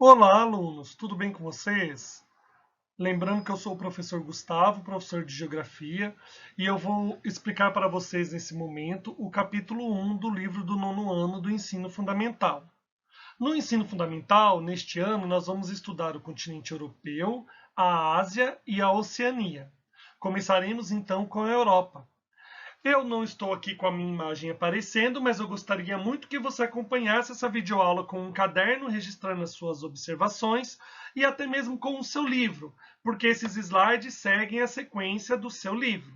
Olá, alunos, tudo bem com vocês? Lembrando que eu sou o professor Gustavo, professor de Geografia, e eu vou explicar para vocês nesse momento o capítulo 1 do livro do nono ano do Ensino Fundamental. No Ensino Fundamental, neste ano, nós vamos estudar o continente europeu, a Ásia e a Oceania. Começaremos então com a Europa. Eu não estou aqui com a minha imagem aparecendo, mas eu gostaria muito que você acompanhasse essa videoaula com um caderno, registrando as suas observações e até mesmo com o seu livro, porque esses slides seguem a sequência do seu livro.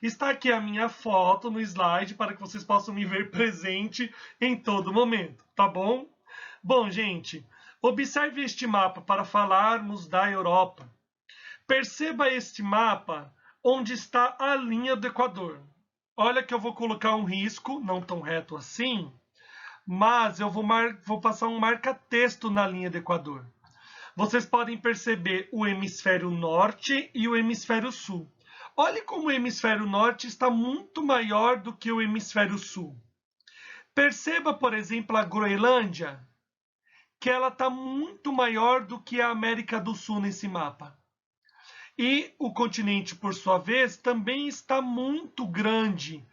Está aqui a minha foto no slide para que vocês possam me ver presente em todo momento, tá bom? Bom, gente, observe este mapa para falarmos da Europa. Perceba este mapa onde está a linha do Equador. Olha que eu vou colocar um risco, não tão reto assim, mas eu vou passar um marca-texto na linha do Equador. Vocês podem perceber o hemisfério norte e o hemisfério sul. Olhe como o hemisfério norte está muito maior do que o hemisfério sul. Perceba, por exemplo, a Groenlândia, que ela está muito maior do que a América do Sul nesse mapa. E o continente, por sua vez, também está muito grande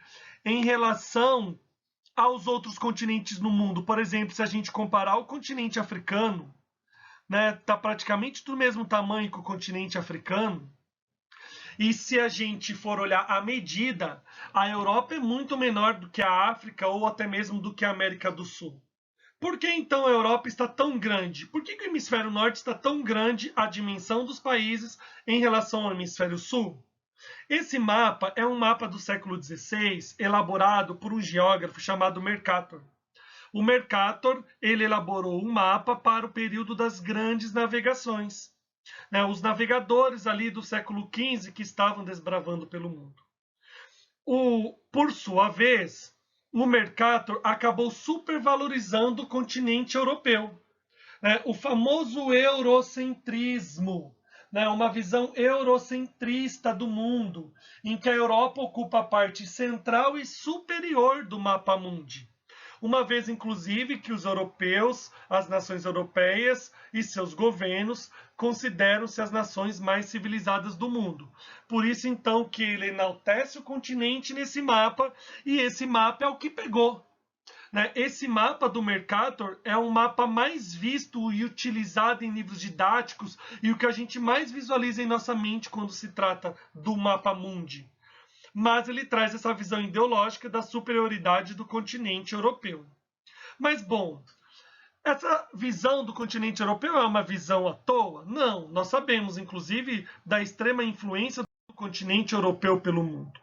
em relação aos outros continentes no mundo. Por exemplo, se a gente comparar o continente africano, né, está praticamente do mesmo tamanho que o continente africano. E se a gente for olhar a medida, a Europa é muito menor do que a África ou até mesmo do que a América do Sul. Por que então a Europa está tão grande? Por que o hemisfério norte está tão grande a dimensão dos países em relação ao hemisfério sul? Esse mapa é um mapa do século XVI, elaborado por um geógrafo chamado Mercator. O Mercator ele elaborou um mapa para o período das grandes navegações, né? Os navegadores ali do século XV que estavam desbravando pelo mundo. Por sua vez, o Mercator acabou supervalorizando o continente europeu, né? O famoso eurocentrismo, né? Uma visão eurocentrista do mundo, em que a Europa ocupa a parte central e superior do mapa mundi. Uma vez, inclusive, que os europeus, as nações europeias e seus governos consideram-se as nações mais civilizadas do mundo. Por isso, então, que ele enaltece o continente nesse mapa, e esse mapa é o que pegou, né? Esse mapa do Mercator é o mapa mais visto e utilizado em livros didáticos e o que a gente mais visualiza em nossa mente quando se trata do mapa mundi. Mas ele traz essa visão ideológica da superioridade do continente europeu. Mas, bom, essa visão do continente europeu é uma visão à toa? Não, nós sabemos, inclusive, da extrema influência do continente europeu pelo mundo.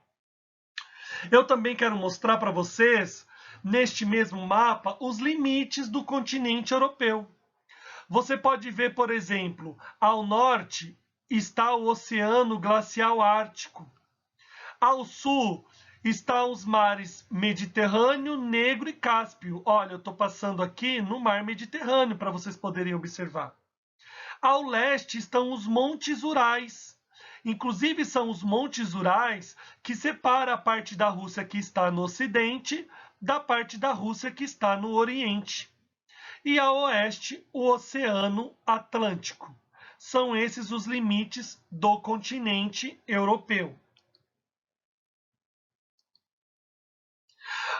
Eu também quero mostrar para vocês, neste mesmo mapa, os limites do continente europeu. Você pode ver, por exemplo, ao norte está o Oceano Glacial Ártico. Ao sul estão os mares Mediterrâneo, Negro e Cáspio. Olha, eu estou passando aqui no mar Mediterrâneo para vocês poderem observar. Ao leste estão os Montes Urais. Inclusive, são os Montes Urais que separam a parte da Rússia que está no ocidente da parte da Rússia que está no oriente. E a oeste, o Oceano Atlântico. São esses os limites do continente europeu.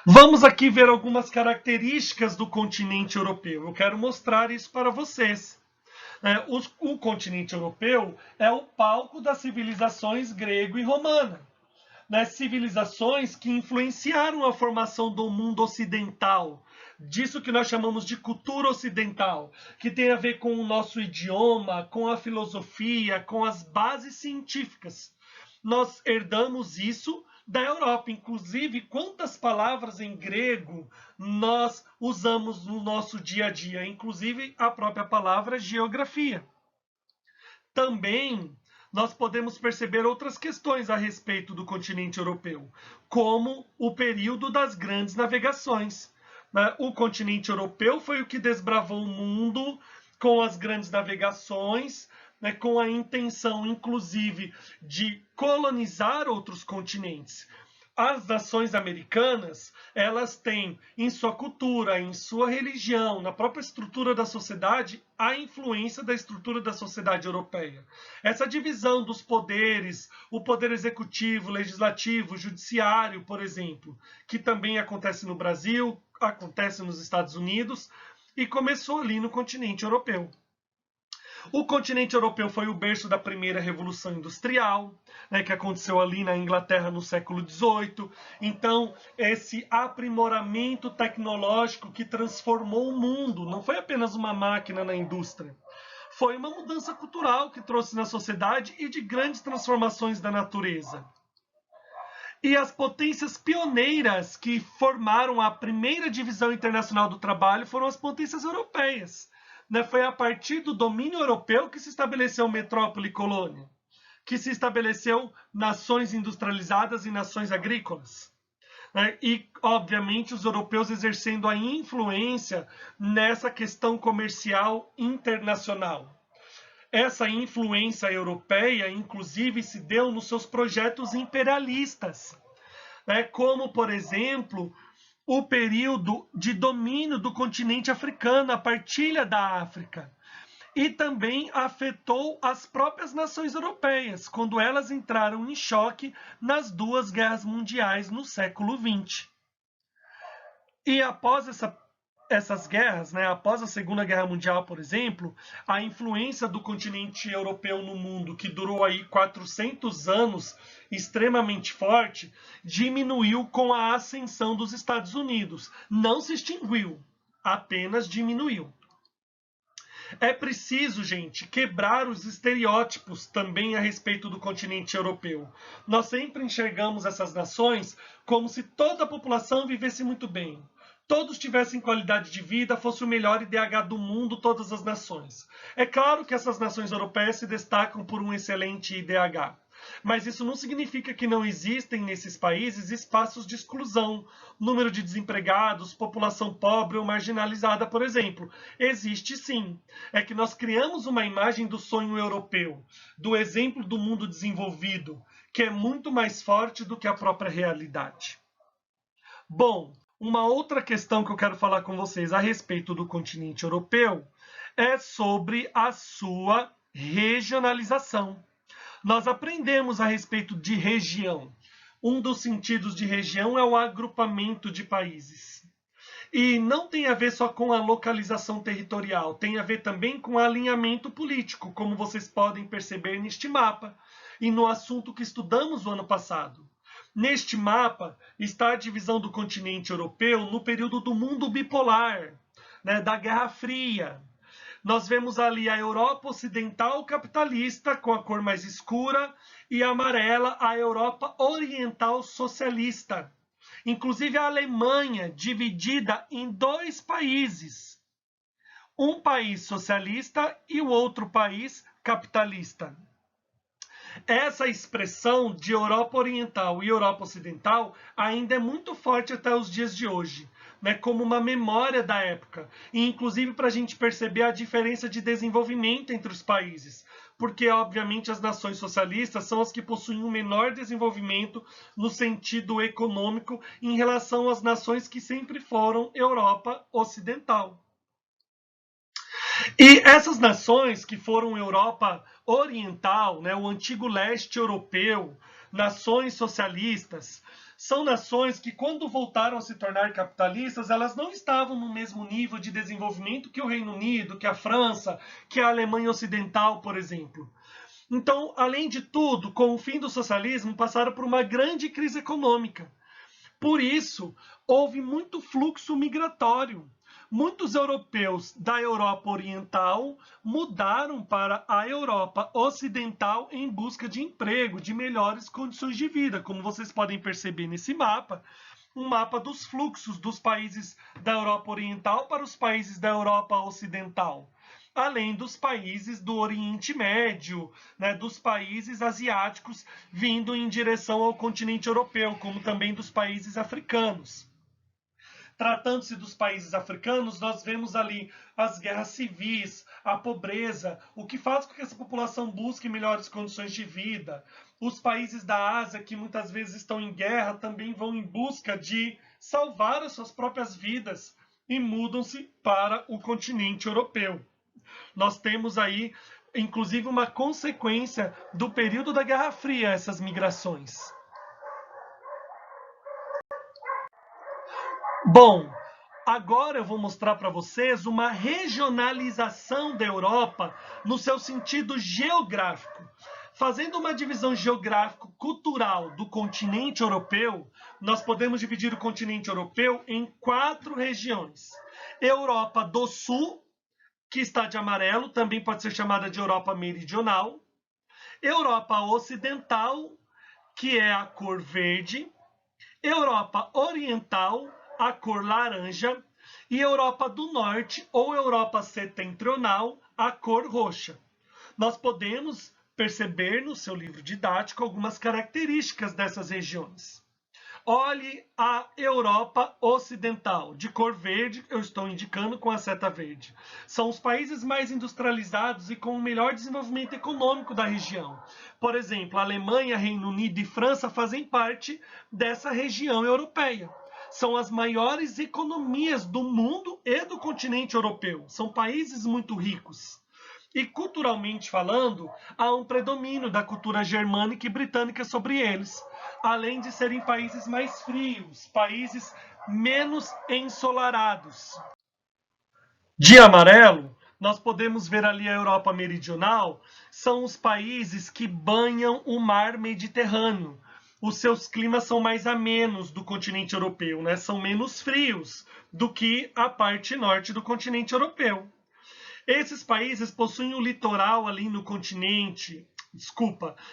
Vamos aqui ver algumas características do continente europeu. Eu quero mostrar isso para vocês. O continente europeu é o palco das civilizações grego e romana, né? Civilizações que influenciaram a formação do mundo ocidental, disso que nós chamamos de cultura ocidental, que tem a ver com o nosso idioma, com a filosofia, com as bases científicas. Nós herdamos isso da Europa. Inclusive, quantas palavras em grego nós usamos no nosso dia a dia, inclusive a própria palavra geografia. Também nós podemos perceber outras questões a respeito do continente europeu, como o período das grandes navegações. O continente europeu foi o que desbravou o mundo com as grandes navegações, né, com a intenção, inclusive, de colonizar outros continentes. as nações americanas, elas têm em sua cultura, em sua religião, na própria estrutura da sociedade, a influência da estrutura da sociedade europeia. Essa divisão dos poderes, o poder executivo, legislativo, judiciário, por exemplo, que também acontece no Brasil, acontece nos Estados Unidos e começou ali no continente europeu. O continente europeu foi o berço da primeira revolução industrial, né, que aconteceu ali na Inglaterra no século XVIII. Então, esse aprimoramento tecnológico que transformou o mundo, não foi apenas uma máquina na indústria, foi uma mudança cultural que trouxe na sociedade e de grandes transformações da natureza. E as potências pioneiras que formaram a primeira divisão internacional do trabalho foram as potências europeias. Foi a partir do domínio europeu que se estabeleceu metrópole e colônia, que se estabeleceu nações industrializadas e nações agrícolas. E, obviamente, os europeus exercendo a influência nessa questão comercial internacional. Essa influência europeia, inclusive, se deu nos seus projetos imperialistas, como, por exemplo, o período de domínio do continente africano, a partilha da África. E também afetou as próprias nações europeias, quando elas entraram em choque nas duas guerras mundiais no século XX. E após essas guerras, após a Segunda Guerra Mundial, por exemplo, a influência do continente europeu no mundo, que durou aí 400 anos, extremamente forte, diminuiu com a ascensão dos Estados Unidos. Não se extinguiu, apenas diminuiu. É preciso, gente, quebrar os estereótipos também a respeito do continente europeu. Nós sempre enxergamos essas nações como se toda a população vivesse muito bem. Todos tivessem qualidade de vida, fosse o melhor IDH do mundo, todas as nações. É claro que essas nações europeias se destacam por um excelente IDH. Mas isso não significa que não existem nesses países espaços de exclusão, número de desempregados, população pobre ou marginalizada, por exemplo. Existe sim. É que nós criamos uma imagem do sonho europeu, do exemplo do mundo desenvolvido, que é muito mais forte do que a própria realidade. Bom, uma outra questão que eu quero falar com vocês a respeito do continente europeu é sobre a sua regionalização. Nós aprendemos a respeito de região. Um dos sentidos de região é o agrupamento de países. E não tem a ver só com a localização territorial, tem a ver também com alinhamento político, como vocês podem perceber neste mapa e no assunto que estudamos o ano passado. Neste mapa está a divisão do continente europeu no período do mundo bipolar, da Guerra Fria. Nós vemos ali a Europa ocidental capitalista, com a cor mais escura, e amarela, a Europa oriental socialista. Inclusive a Alemanha, dividida em dois países. Um país socialista e o outro país capitalista. Essa expressão de Europa Oriental e Europa Ocidental ainda é muito forte até os dias de hoje, como uma memória da época, e inclusive para a gente perceber a diferença de desenvolvimento entre os países, porque obviamente as nações socialistas são as que possuem um menor desenvolvimento no sentido econômico em relação às nações que sempre foram Europa Ocidental. E essas nações que foram Europa Oriental, o antigo leste europeu, nações socialistas, são nações que, quando voltaram a se tornar capitalistas, elas não estavam no mesmo nível de desenvolvimento que o Reino Unido, que a França, que a Alemanha Ocidental, por exemplo. Então, além de tudo, com o fim do socialismo, passaram por uma grande crise econômica. Por isso, houve muito fluxo migratório. Muitos europeus da Europa Oriental mudaram para a Europa Ocidental em busca de emprego, de melhores condições de vida. Como vocês podem perceber nesse mapa, um mapa dos fluxos dos países da Europa Oriental para os países da Europa Ocidental, além dos países do Oriente Médio, dos países asiáticos vindo em direção ao continente europeu, como também dos países africanos. Tratando-se dos países africanos, nós vemos ali as guerras civis, a pobreza, o que faz com que essa população busque melhores condições de vida. Os países da Ásia, que muitas vezes estão em guerra, também vão em busca de salvar as suas próprias vidas e mudam-se para o continente europeu. Nós temos aí, inclusive, uma consequência do período da Guerra Fria, essas migrações. Bom, agora eu vou mostrar para vocês uma regionalização da Europa no seu sentido geográfico. Fazendo uma divisão geográfico-cultural do continente europeu, nós podemos dividir o continente europeu em 4 regiões. Europa do Sul, que está de amarelo, também pode ser chamada de Europa Meridional. Europa Ocidental, que é a cor verde. Europa Oriental, a cor laranja. E Europa do Norte, ou Europa Setentrional, a cor roxa. Nós podemos perceber no seu livro didático algumas características dessas regiões. Olhe a Europa Ocidental, de cor verde, eu estou indicando com a seta verde. São os países mais industrializados e com o melhor desenvolvimento econômico da região. Por exemplo, a Alemanha, Reino Unido e França fazem parte dessa região europeia. São as maiores economias do mundo e do continente europeu. São países muito ricos. E culturalmente falando, há um predomínio da cultura germânica e britânica sobre eles, além de serem países mais frios, países menos ensolarados. De amarelo, nós podemos ver ali a Europa Meridional, são os países que banham o mar Mediterrâneo. Os seus climas são mais amenos do continente europeu, né? São menos frios do que a parte norte do continente europeu. Esses países possuem o litoral ali no continente,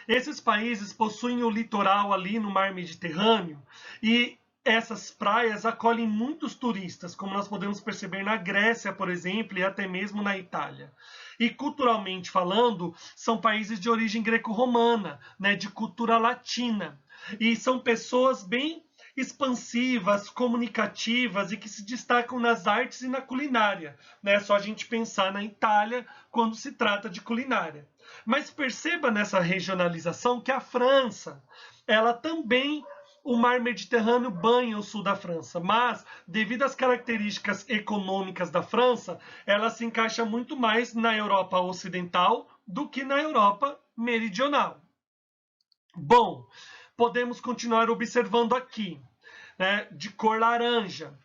esses países possuem o litoral ali no mar Mediterrâneo e essas praias acolhem muitos turistas, como nós podemos perceber na Grécia, por exemplo, e até mesmo na Itália. E culturalmente falando, são países de origem greco-romana, né, de cultura latina. E são pessoas bem expansivas, comunicativas e que se destacam nas artes e na culinária. É só a gente pensar na Itália quando se trata de culinária. Mas perceba nessa regionalização que a França, ela também, o mar Mediterrâneo banha o sul da França, mas devido às características econômicas da França, ela se encaixa muito mais na Europa Ocidental do que na Europa Meridional. Bom, podemos continuar observando aqui, né, de cor laranja,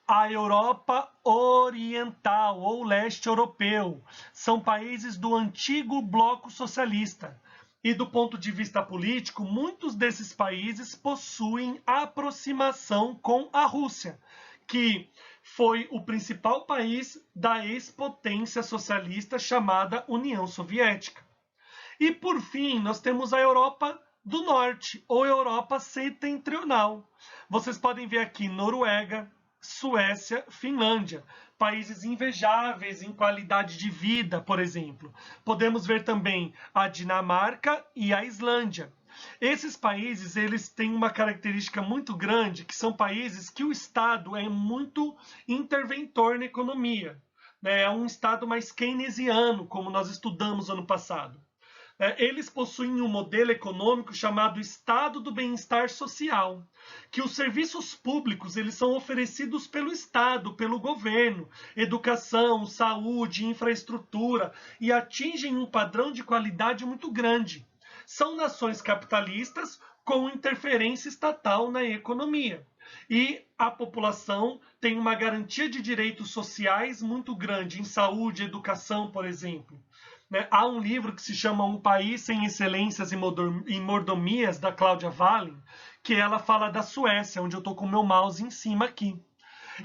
a Europa Oriental ou leste europeu. São países do antigo bloco socialista. E do ponto de vista político, muitos desses países possuem aproximação com a Rússia, que foi o principal país da ex-potência socialista chamada União Soviética. E por fim, nós temos a Europa do Norte, ou Europa Setentrional. Vocês podem ver aqui Noruega, Suécia, Finlândia, países invejáveis em qualidade de vida, por exemplo. Podemos ver também a Dinamarca e a Islândia. Esses países, eles têm uma característica muito grande, que são países que o Estado é muito interventor na economia. É um Estado mais keynesiano, como nós estudamos ano passado. Eles possuem um modelo econômico chamado Estado do Bem-Estar Social, que os serviços públicos eles são oferecidos pelo Estado, pelo governo, educação, saúde, infraestrutura, e atingem um padrão de qualidade muito grande. São nações capitalistas com interferência estatal na economia. E a população tem uma garantia de direitos sociais muito grande em saúde, educação, por exemplo. Há um livro que se chama Um País Sem Excelências e Mordomias, da Cláudia Wallen, que ela fala da Suécia, onde eu estou com o meu mouse em cima aqui.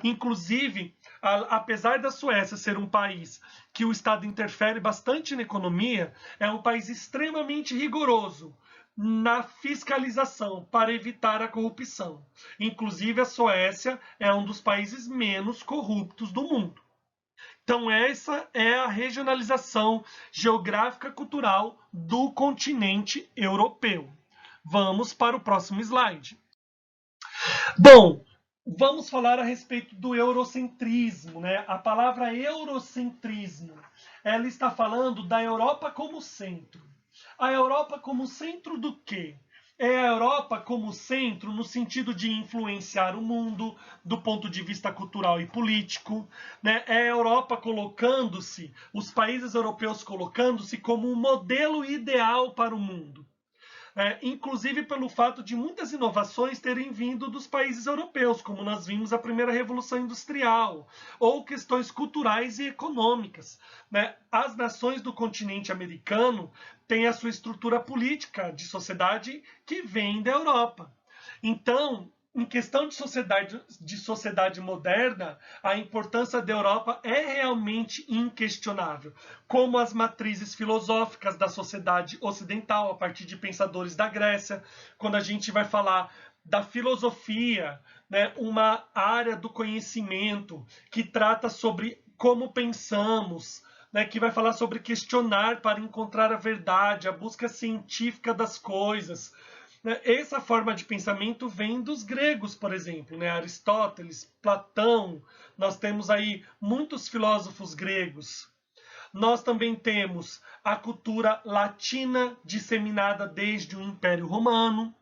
Inclusive, apesar da Suécia ser um país que o Estado interfere bastante na economia, é um país extremamente rigoroso na fiscalização para evitar a corrupção. Inclusive, a Suécia é um dos países menos corruptos do mundo. Então, essa é a regionalização geográfica cultural do continente europeu. Vamos para o próximo slide. Bom, Vamos falar a respeito do eurocentrismo, né? A palavra eurocentrismo, ela está falando da Europa como centro. A Europa como centro do quê? É a Europa como centro no sentido de influenciar o mundo do ponto de vista cultural e político, né? É a Europa colocando-se, os países europeus colocando-se como um modelo ideal para o mundo. Inclusive pelo fato de muitas inovações terem vindo dos países europeus, como nós vimos a primeira Revolução Industrial, ou questões culturais e econômicas. Né? As nações do continente americano têm a sua estrutura política de sociedade que vem da Europa. Então, em questão de sociedade moderna, a importância da Europa é realmente inquestionável, como as matrizes filosóficas da sociedade ocidental, a partir de pensadores da Grécia, quando a gente vai falar da filosofia, né, uma área do conhecimento que trata sobre como pensamos, né, que vai falar sobre questionar para encontrar a verdade, a busca científica das coisas. Essa forma de pensamento vem dos gregos, por exemplo, né? Aristóteles, Platão, nós temos aí muitos filósofos gregos. Nós também temos a cultura latina disseminada desde o Império Romano,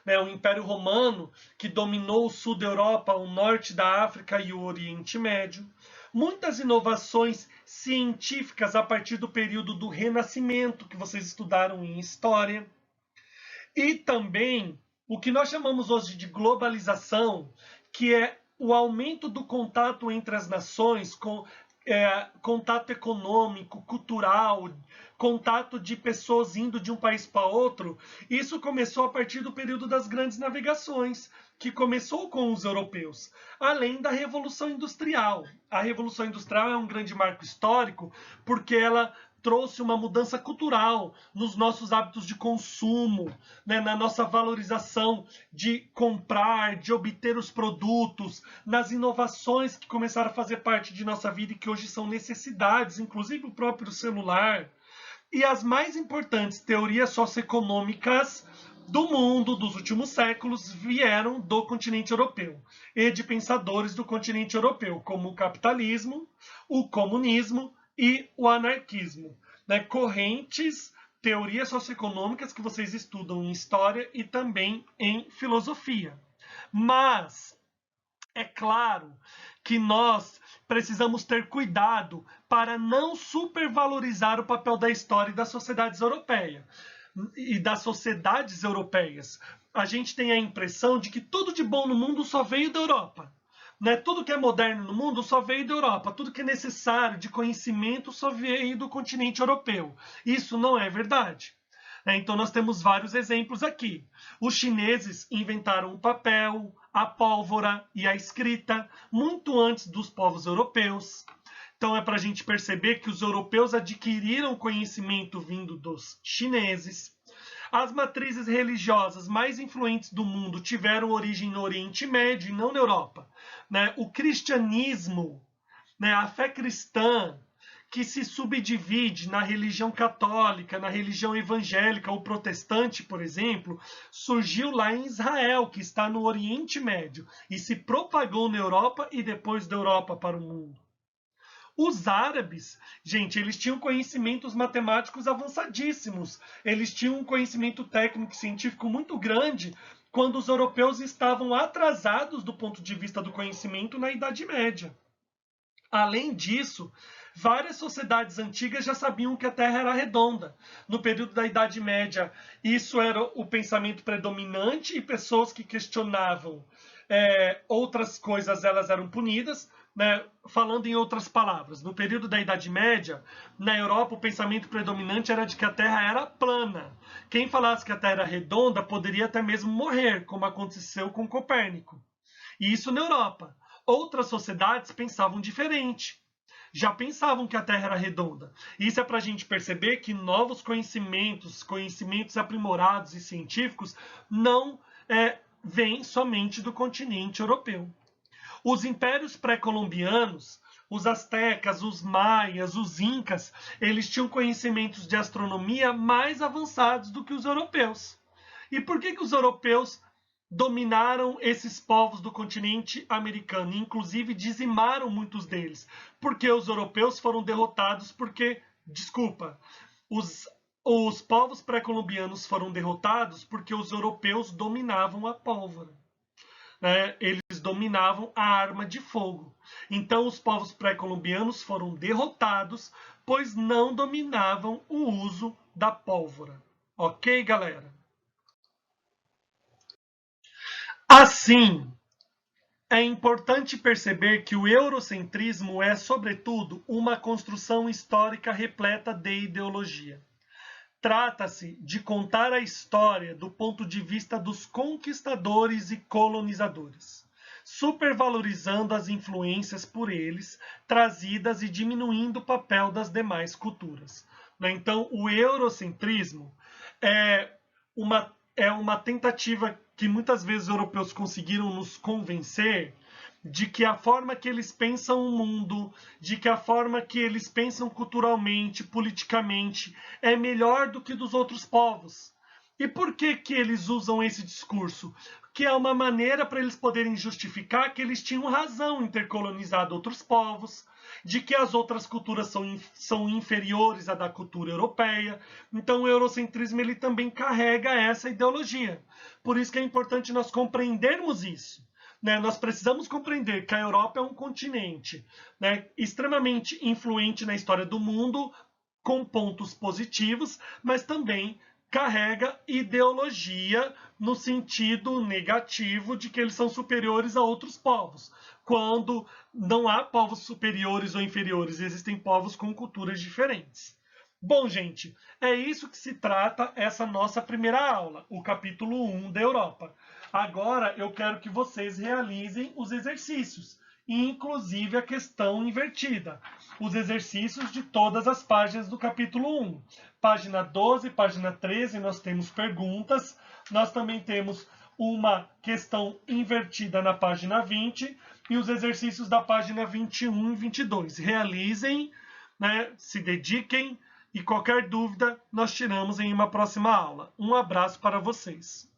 né? O Império Romano que dominou o sul da Europa, o norte da África e o Oriente Médio. Muitas inovações científicas a partir do período do Renascimento, que vocês estudaram em história. E também o que nós chamamos hoje de globalização, que é o aumento do contato entre as nações, contato econômico, cultural, contato de pessoas indo de um país para outro. Isso começou a partir do período das grandes navegações, que começou com os europeus, além da Revolução Industrial. A Revolução Industrial é um grande marco histórico porque ela trouxe uma mudança cultural nos nossos hábitos de consumo, né, na nossa valorização de comprar, de obter os produtos, nas inovações que começaram a fazer parte de nossa vida e que hoje são necessidades, inclusive o próprio celular. E as mais importantes teorias socioeconômicas do mundo dos últimos séculos vieram do continente europeu e de pensadores do continente europeu, como o capitalismo, o comunismo e o anarquismo, né? Correntes, teorias socioeconômicas que vocês estudam em história e também em filosofia. Mas é claro que nós precisamos ter cuidado para não supervalorizar o papel da história e das sociedades europeias. A gente tem a impressão de que tudo de bom no mundo só veio da Europa. Né? Tudo que é moderno no mundo só veio da Europa. Tudo que é necessário de conhecimento só veio do continente europeu. Isso não é verdade. Então nós temos vários exemplos aqui. Os chineses inventaram o papel, a pólvora e a escrita muito antes dos povos europeus. Então é para a gente perceber que os europeus adquiriram conhecimento vindo dos chineses. As matrizes religiosas mais influentes do mundo tiveram origem no Oriente Médio e não na Europa. Né? O cristianismo, né, a fé cristã, que se subdivide na religião católica, na religião evangélica ou protestante, por exemplo, surgiu lá em Israel, que está no Oriente Médio, e se propagou na Europa e depois da Europa para o mundo. Os árabes, gente, eles tinham conhecimentos matemáticos avançadíssimos, eles tinham um conhecimento técnico e científico muito grande quando os europeus estavam atrasados do ponto de vista do conhecimento na Idade Média. Além disso, várias sociedades antigas já sabiam que a Terra era redonda. No período da Idade Média, isso era o pensamento predominante e pessoas que questionavam outras coisas, elas eram punidas. Né? Falando em outras palavras, no período da Idade Média, na Europa, o pensamento predominante era de que a Terra era plana. Quem falasse que a Terra era redonda poderia até mesmo morrer, como aconteceu com Copérnico. E isso na Europa. Outras sociedades pensavam diferente. Já pensavam que a Terra era redonda. Isso é para a gente perceber que novos conhecimentos aprimorados e científicos, não vêm somente do continente europeu. Os impérios pré-colombianos, os astecas, os maias, os incas, eles tinham conhecimentos de astronomia mais avançados do que os europeus. E por que os europeus dominaram esses povos do continente americano, inclusive dizimaram muitos deles, porque os europeus foram derrotados os povos pré-colombianos foram derrotados porque os europeus dominavam a pólvora. Eles dominavam a arma de fogo. Então os povos pré-colombianos foram derrotados, pois não dominavam o uso da pólvora. Ok, galera? Assim, é importante perceber que o eurocentrismo é, sobretudo, uma construção histórica repleta de ideologia. Trata-se de contar a história do ponto de vista dos conquistadores e colonizadores, supervalorizando as influências por eles trazidas e diminuindo o papel das demais culturas. Então, o eurocentrismo é uma tentativa que muitas vezes os europeus conseguiram nos convencer de que a forma que eles pensam o mundo, de que a forma que eles pensam culturalmente, politicamente, é melhor do que dos outros povos. E por que eles usam esse discurso? Que é uma maneira para eles poderem justificar que eles tinham razão em ter colonizado outros povos, de que as outras culturas são inferiores à da cultura europeia. Então o eurocentrismo ele também carrega essa ideologia. Por isso que é importante nós compreendermos isso. Nós precisamos compreender que a Europa é um continente extremamente influente na história do mundo, com pontos positivos, mas também carrega ideologia no sentido negativo de que eles são superiores a outros povos, quando não há povos superiores ou inferiores, existem povos com culturas diferentes. Bom, gente, é isso que se trata essa nossa primeira aula, o capítulo 1 da Europa. Agora eu quero que vocês realizem os exercícios, inclusive a questão invertida. Os exercícios de todas as páginas do capítulo 1. Página 12, página 13, nós temos perguntas. Nós também temos uma questão invertida na página 20 e os exercícios da página 21 e 22. Realizem, se dediquem e qualquer dúvida nós tiramos em uma próxima aula. Um abraço para vocês.